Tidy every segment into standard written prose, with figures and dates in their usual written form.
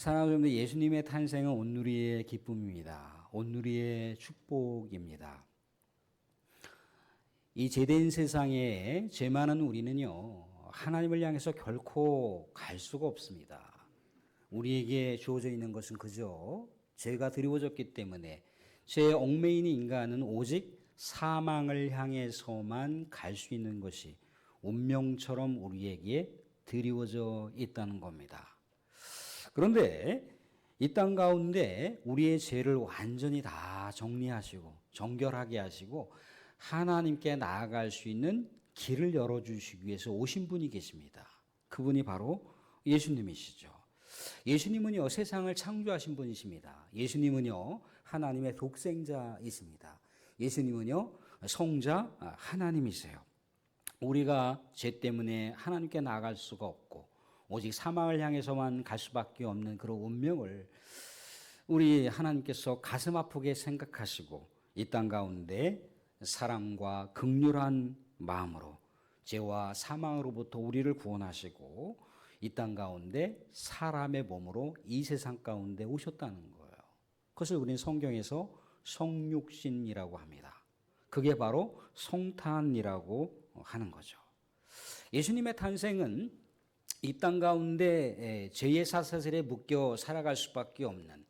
사랑하는 여러분들, 예수님의 탄생은 온누리의 기쁨입니다. 온누리의 축복입니다. 이 죄된 세상에 죄 많은 우리는요, 하나님을 향해서 결코 갈 수가 없습니다. 우리에게 주어져 있는 것은 그저 죄가 드리워졌기 때문에 죄에 얽매이는 인간은 오직 사망을 향해서만 갈 수 있는 것이 운명처럼 우리에게 드리워져 있다는 겁니다. 그런데 이 땅 가운데 우리의 죄를 완전히 다 정리하시고 정결하게 하시고 하나님께 나아갈 수 있는 길을 열어주시기 위해서 오신 분이 계십니다. 그분이 바로 예수님이시죠. 예수님은요, 세상을 창조하신 분이십니다. 예수님은요, 하나님의 독생자이십니다. 예수님은요, 성자 하나님이세요. 우리가 죄 때문에 하나님께 나아갈 수가 없고 오직 사망을 향해서만 갈 수밖에 없는 그런 운명을 우리 하나님께서 가슴 아프게 생각하시고 이 땅 가운데 사랑과 긍휼한 마음으로 죄와 사망으로부터 우리를 구원하시고 이 땅 가운데 사람의 몸으로 이 세상 가운데 오셨다는 거예요. 그것을 우리는 성경에서 성육신이라고 합니다. 그게 바로 성탄이라고 하는 거죠. 예수님의 탄생은 이 땅 가운데 죄의 사슬에 묶여 살아갈 수밖에 없는,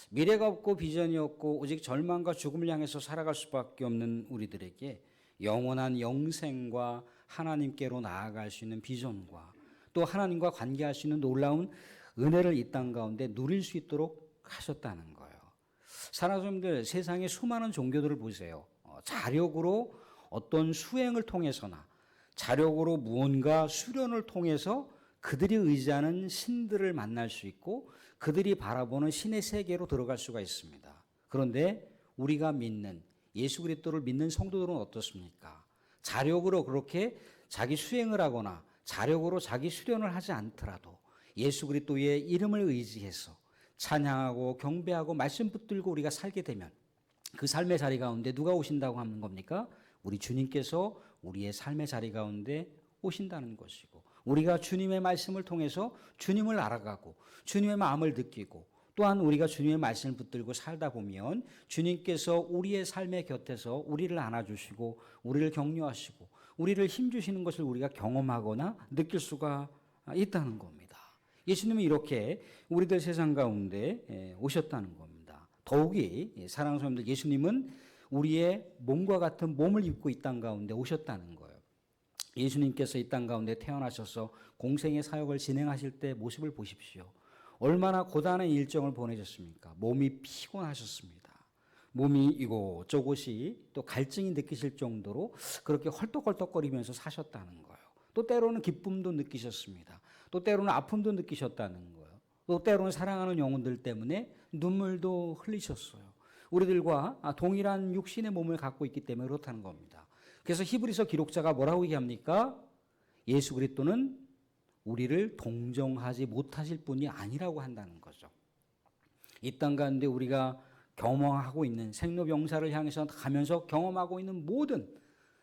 미래가 없고 비전이 없고 오직 절망과 죽음을 향해서 살아갈 수밖에 없는 우리들에게 영원한 영생과 하나님께로 나아갈 수 있는 비전과 또 하나님과 관계할 수 있는 놀라운 은혜를 이 땅 가운데 누릴 수 있도록 하셨다는 거예요. 사랑하는 여러분들, 세상의 수많은 종교들을 보세요. 자력으로 어떤 수행을 통해서나 자력으로 무언가 수련을 통해서 그들이 의지하는 신들을 만날 수 있고 그들이 바라보는 신의 세계로 들어갈 수가 있습니다. 그런데 우리가 믿는 예수 그리스도를 믿는 성도들은 어떻습니까? 자력으로 그렇게 자기 수행을 하거나 자력으로 자기 수련을 하지 않더라도 예수 그리스도의 이름을 의지해서 찬양하고 경배하고 말씀 붙들고 우리가 살게 되면 그 삶의 자리 가운데 누가 오신다고 하는 겁니까? 우리 주님께서 우리의 삶의 자리 가운데 오신다는 것이고 우리가 주님의 말씀을 통해서 주님을 알아가고 주님의 마음을 느끼고 또한 우리가 주님의 말씀을 붙들고 살다 보면 주님께서 우리의 삶의 곁에서 우리를 안아주시고 우리를 격려하시고 우리를 힘주시는 것을 우리가 경험하거나 느낄 수가 있다는 겁니다. 예수님은 이렇게 우리들 세상 가운데 오셨다는 겁니다. 더욱이 사랑하는 사람들, 예수님은 우리의 몸과 같은 몸을 입고 이 땅 가운데 오셨다는 거예요. 예수님께서 이 땅 가운데 태어나셔서 공생의 사역을 진행하실 때 모습을 보십시오. 얼마나 고단한 일정을 보내셨습니까? 몸이 피곤하셨습니다. 몸이 이곳저곳이 또 갈증이 느끼실 정도로 그렇게 헐떡헐떡거리면서 사셨다는 거예요. 또 때로는 기쁨도 느끼셨습니다. 또 때로는 아픔도 느끼셨다는 거예요. 또 때로는 사랑하는 영혼들 때문에 눈물도 흘리셨어요. 우리들과 동일한 육신의 몸을 갖고 있기 때문에 그렇다는 겁니다. 그래서 히브리서 기록자가 뭐라고 얘기합니까? 예수 그리스도는 우리를 동정하지 못하실 분이 아니라고 한다는 거죠. 이 땅 가운데 우리가 경험하고 있는 생로병사를 향해서 가면서 경험하고 있는 모든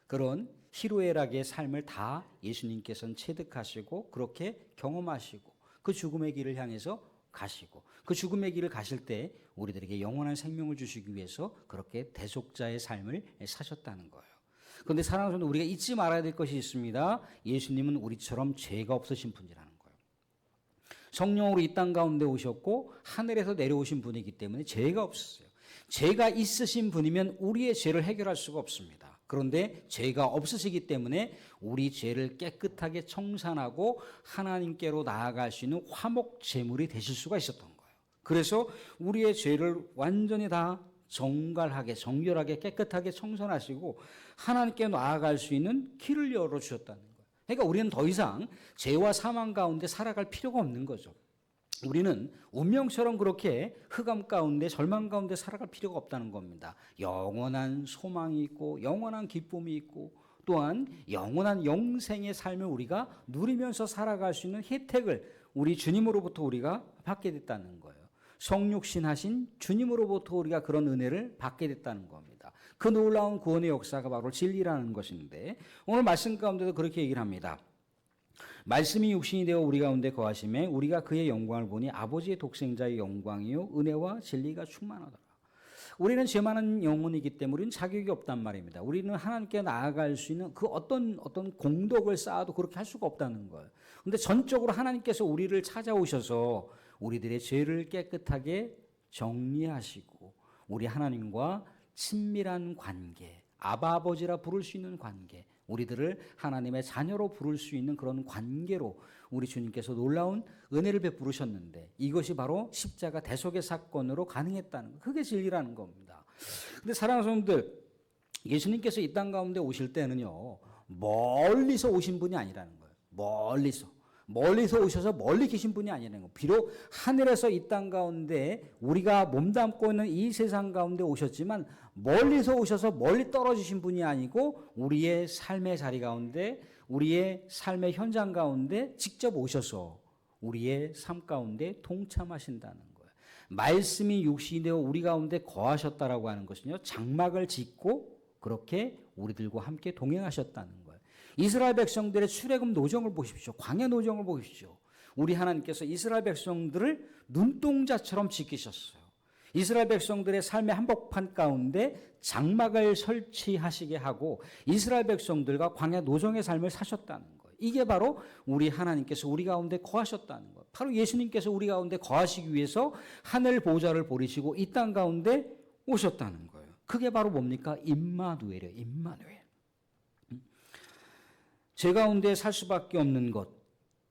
그런 희로애락의 삶을 다 예수님께서는 체득하시고 그렇게 경험하시고 그 죽음의 길을 향해서 가시고 그 죽음의 길을 가실 때 우리들에게 영원한 생명을 주시기 위해서 그렇게 대속자의 삶을 사셨다는 거예요. 그런데 사랑하는 성도, 우리가 잊지 말아야 될 것이 있습니다. 예수님은 우리처럼 죄가 없으신 분이라는 거예요. 성령으로 이 땅 가운데 오셨고 하늘에서 내려오신 분이기 때문에 죄가 없으세요. 죄가 있으신 분이면 우리의 죄를 해결할 수가 없습니다. 그런데 죄가 없으시기 때문에 우리 죄를 깨끗하게 청산하고 하나님께로 나아갈 수 있는 화목 제물이 되실 수가 있었던 거예요. 그래서 우리의 죄를 완전히 다 정갈하게 정결하게 깨끗하게 청산하시고 하나님께 나아갈 수 있는 길을 열어주셨다는 거예요. 그러니까 우리는 더 이상 죄와 사망 가운데 살아갈 필요가 없는 거죠. 우리는 운명처럼 그렇게 흑암 가운데 절망 가운데 살아갈 필요가 없다는 겁니다. 영원한 소망이 있고 영원한 기쁨이 있고 또한 영원한 영생의 삶을 우리가 누리면서 살아갈 수 있는 혜택을 우리 주님으로부터 우리가 받게 됐다는 거예요. 성육신 하신 주님으로부터 우리가 그런 은혜를 받게 됐다는 겁니다. 그 놀라운 구원의 역사가 바로 진리라는 것인데 오늘 말씀 가운데도 그렇게 얘기를 합니다. 말씀이 육신이 되어 우리 가운데 거하심에 우리가 그의 영광을 보니 아버지의 독생자의 영광이요 은혜와 진리가 충만하더라. 우리는 죄 많은 영혼이기 때문에 우리는 자격이 없단 말입니다. 우리는 하나님께 나아갈 수 있는 그 어떤 공덕을 쌓아도 그렇게 할 수가 없다는 거예요. 근데 전적으로 하나님께서 우리를 찾아오셔서 우리들의 죄를 깨끗하게 정리하시고 우리 하나님과 친밀한 관계, 아바 아버지라 부를 수 있는 관계, 우리들을 하나님의 자녀로 부를 수 있는 그런 관계로 우리 주님께서 놀라운 은혜를 베푸셨는데 이것이 바로 십자가 대속의 사건으로 가능했다는 거. 그게 진리라는 겁니다. 근데 사랑하는 성도들, 예수님께서 이 땅 가운데 오실 때는요, 멀리서 오신 분이 아니라는 거예요. 멀리서 오셔서 멀리 계신 분이 아니라는 거예요. 비록 하늘에서 이 땅 가운데 우리가 몸담고 있는 이 세상 가운데 오셨지만 멀리서 오셔서 멀리 떨어지신 분이 아니고 우리의 삶의 자리 가운데, 우리의 삶의 현장 가운데 직접 오셔서 우리의 삶 가운데 동참하신다는 거예요. 말씀이 육신이 되어 우리 가운데 거하셨다라고 하는 것은요, 장막을 짓고 그렇게 우리들과 함께 동행하셨다는 거예요. 이스라엘 백성들의 출애굽 노정을 보십시오. 광야 노정을 보십시오. 우리 하나님께서 이스라엘 백성들을 눈동자처럼 지키셨어요. 이스라엘 백성들의 삶의 한복판 가운데 장막을 설치하시게 하고 이스라엘 백성들과 광야 노정의 삶을 사셨다는 거예요. 이게 바로 우리 하나님께서 우리 가운데 거하셨다는 거예요. 바로 예수님께서 우리 가운데 거하시기 위해서 하늘 보좌를 버리시고 이 땅 가운데 오셨다는 거예요. 그게 바로 뭡니까? 임마누엘이에요. 임마누엘. 죄 가운데 살 수밖에 없는 것,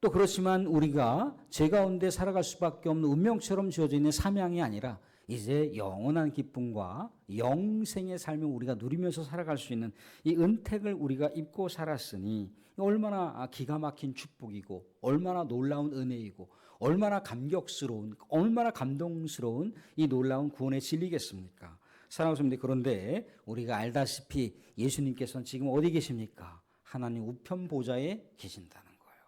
또 그렇지만 우리가 죄 가운데 살아갈 수밖에 없는 운명처럼 주어져 있는 사명이 아니라 이제 영원한 기쁨과 영생의 삶을 우리가 누리면서 살아갈 수 있는 이 은택을 우리가 입고 살았으니 얼마나 기가 막힌 축복이고 얼마나 놀라운 은혜이고 얼마나 감격스러운, 얼마나 감동스러운 이 놀라운 구원의 진리겠습니까? 사랑하는 성도님, 그런데 우리가 알다시피 예수님께서는 지금 어디 계십니까? 하나님 우편 보좌에 계신다는 거예요.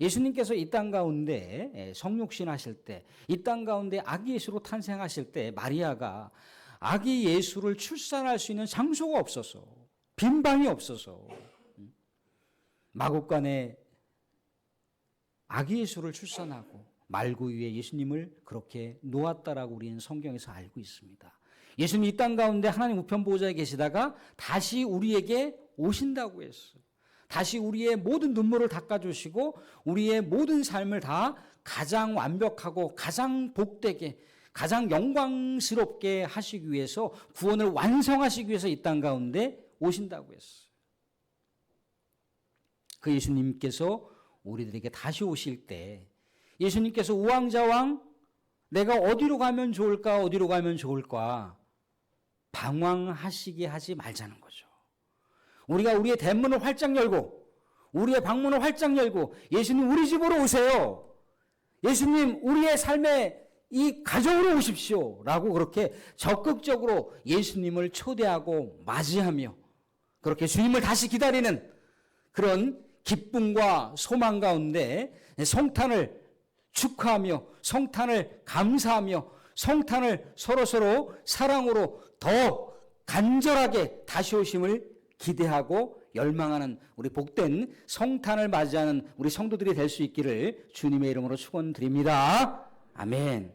예수님께서 이 땅 가운데 성육신 하실 때, 이 땅 가운데 아기 예수로 탄생하실 때 마리아가 아기 예수를 출산할 수 있는 장소가 없어서, 빈 방이 없어서 마구간에 아기 예수를 출산하고 말구 위에 예수님을 그렇게 놓았다라고 우리는 성경에서 알고 있습니다. 예수님 이 땅 가운데 하나님 우편 보좌에 계시다가 다시 우리에게 오신다고 했어요. 다시 우리의 모든 눈물을 닦아주시고 우리의 모든 삶을 다 가장 완벽하고 가장 복되게 가장 영광스럽게 하시기 위해서, 구원을 완성하시기 위해서 이 땅 가운데 오신다고 했어요. 그 예수님께서 우리들에게 다시 오실 때 예수님께서 우왕좌왕 내가 어디로 가면 좋을까 어디로 가면 좋을까 방황하시게 하지 말자는 거죠. 우리가 우리의 대문을 활짝 열고 우리의 방문을 활짝 열고 예수님 우리 집으로 오세요. 예수님 우리의 삶에 이 가정으로 오십시오 라고 그렇게 적극적으로 예수님을 초대하고 맞이하며 그렇게 주님을 다시 기다리는 그런 기쁨과 소망 가운데 성탄을 축하하며 성탄을 감사하며 성탄을 서로서로 사랑으로 더 간절하게 다시 오심을 기대하고 열망하는 우리 복된 성탄을 맞이하는 우리 성도들이 될 수 있기를 주님의 이름으로 축원드립니다. 아멘.